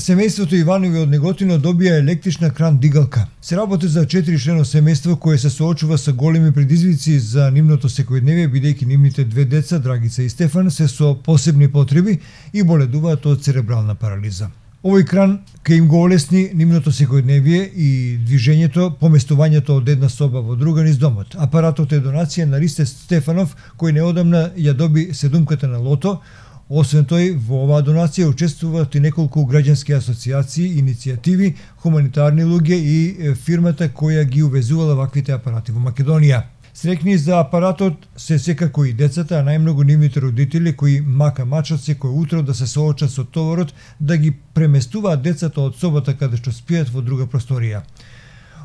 Семејството Иванови од Неготино добија електрична кран дигалка. Се работи за 4-члено семејство кое се соочува со големи предизвици за нивното секојдневие, бидејќи нивните две деца, Драгица и Стефан, се со посебни потреби и боледуваат од церебрална парализа. Овој кран ќе им го олесни нивното секојдневие и движењето, поместувањето од една соба во друга низ домот. Апаратот е донација на Ристе Стефанов, кој неодамна ја доби седумката на лото. Освен тој, во оваа донација учествуваат и неколку граѓански асоциации, иницијативи, хуманитарни луѓе и фирмата која ги увезувала ваквите апарати во Македонија. Срекни за апаратот се секако и децата, а најмногу нивните родители кои мачат секој утро да се соочат со товарот да ги преместуваат децата од собата каде што спијат во друга просторија.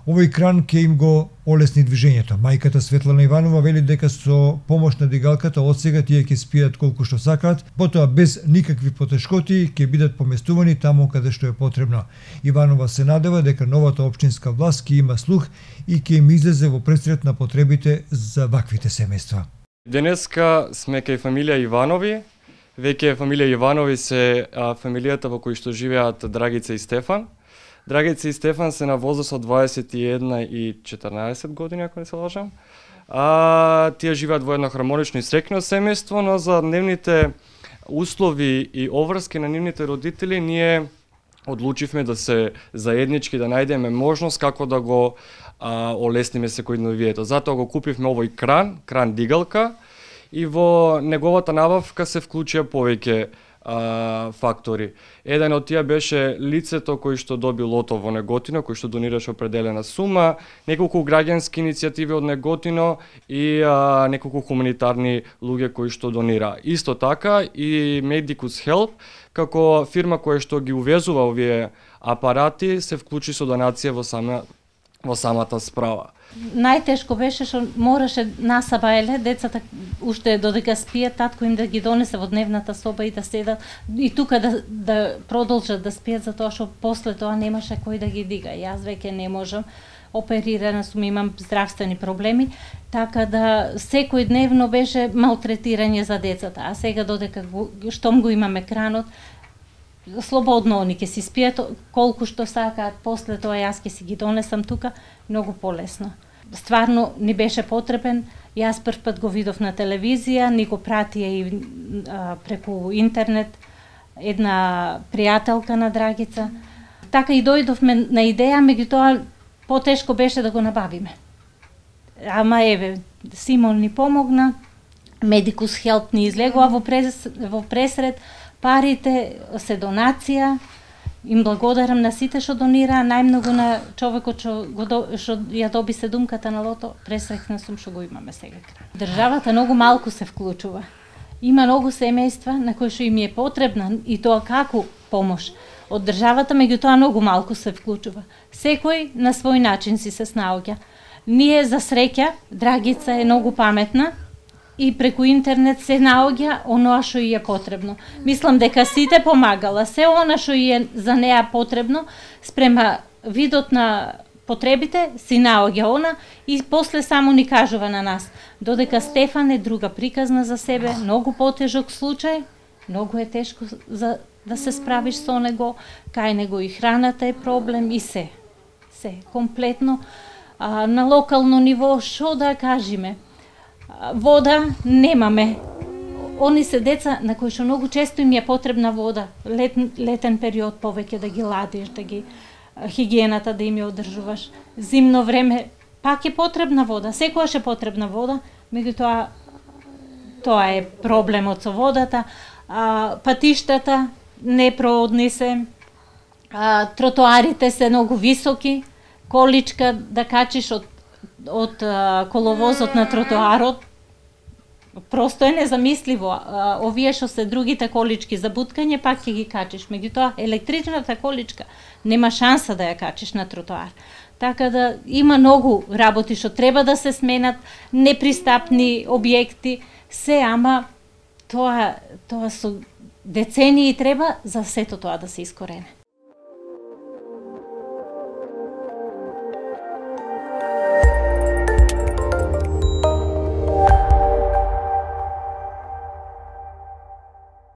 Овој кран ќе им го олесни движењето. Мајката Светлана Иванова вели дека со помош на дигалката од сега тие ќе спијат колку што сакаат, потоа без никакви потешкоти ќе бидат поместувани таму каде што е потребно. Иванова се надева дека новата општинска власт ќе има слух и ќе им излезе во пресрет на потребите за ваквите семејства. Денеска сме кај фамилија Иванови. Веќе фамилија Иванови се фамилијата во кој што живеат Драгица и Стефан. Драгица и Стефан се на возраст од 21 и 14 години, ако не се лажам. Тие живеат во едно хармонично и среќно семејство, но за дневните услови и обврски на нивните родители ние одлучивме да се заеднички да најдеме можност како да го олесниме секојдневието. Затоа го купивме овој кран дигалка, и во неговата набавка се вклучија повеќе фактори. Еден од тие беше лицето кој што доби лото во Неготино, кој што донираше определена сума, неколку граѓански иницијативи од Неготино и неколку хуманитарни луѓе кои што донира. Исто така и Medicus Help, како фирма која што ги увезува овие апарати, се вклучи со донација во самата справа. Најтешко беше што мораше насаба децата уште додека спијат, татко им да ги донесе во дневната соба и да седат и тука да продолжат да спијат, затоа што после тоа немаше кој да ги дига. Јас веќе не можам, оперирана сум, имам здравствени проблеми, така да секојдневно беше малтретирање за децата. А сега додека штом го имаме кранот, слободно они ќе си спијат колку што сакаат, после тоа јас ќе си ги донесам тука, многу полесно. Стварно ни беше потребен, јас прв пат го видов на телевизија, ни го пратија и преку интернет една пријателка на Драгица. Така и дојдовме на идеја, меѓутоа потешко беше да го набавиме. Ама еве, Симон ни помогна, Medicus Help ни излегува во пресред, парите се донација, им благодарам на сите што донираа, најмногу на човекот што ја доби седумката на лото, пресрекна сум што го имаме сега кран. Државата многу малку се вклучува. Има многу семејства на кои што им е потребна и тоа како помош од државата, меѓутоа многу малку се вклучува. Секој на свој начин си се снаоѓа. Ние за среќа, Драгица е многу паметна и преку интернет се наоѓа оноа што и е потребно. Мислам дека сите помагала, се она што и е за неа потребно, спрема видот на потребите, си наоѓа она и после само ни кажува на нас. Додека Стефан е друга приказна за себе, многу потежок случај, многу е тешко да се справиш со него, кај него и храната е проблем и се комплетно. На локално ниво, што да кажеме? Вода немаме. Они се деца на кои што многу често им е потребна вода, летен период повеќе да ги ладиш, да ги хигиената да им ја одржуваш. Зимно време пак е потребна вода, секогаш е потребна вода, меѓутоа тоа е проблемот со водата. Патиштата непроодни се, тротоарите се многу високи, количка да качиш од коловозот на тротоарот, просто е незамисливо. Овие што се другите колички за буткање, пак ќе ги качиш. Меѓутоа, електричната количка нема шанса да ја качиш на тротоар. Така да има многу работи што треба да се сменат, непристапни објекти, ама тоа со децении треба за сето тоа да се искорене.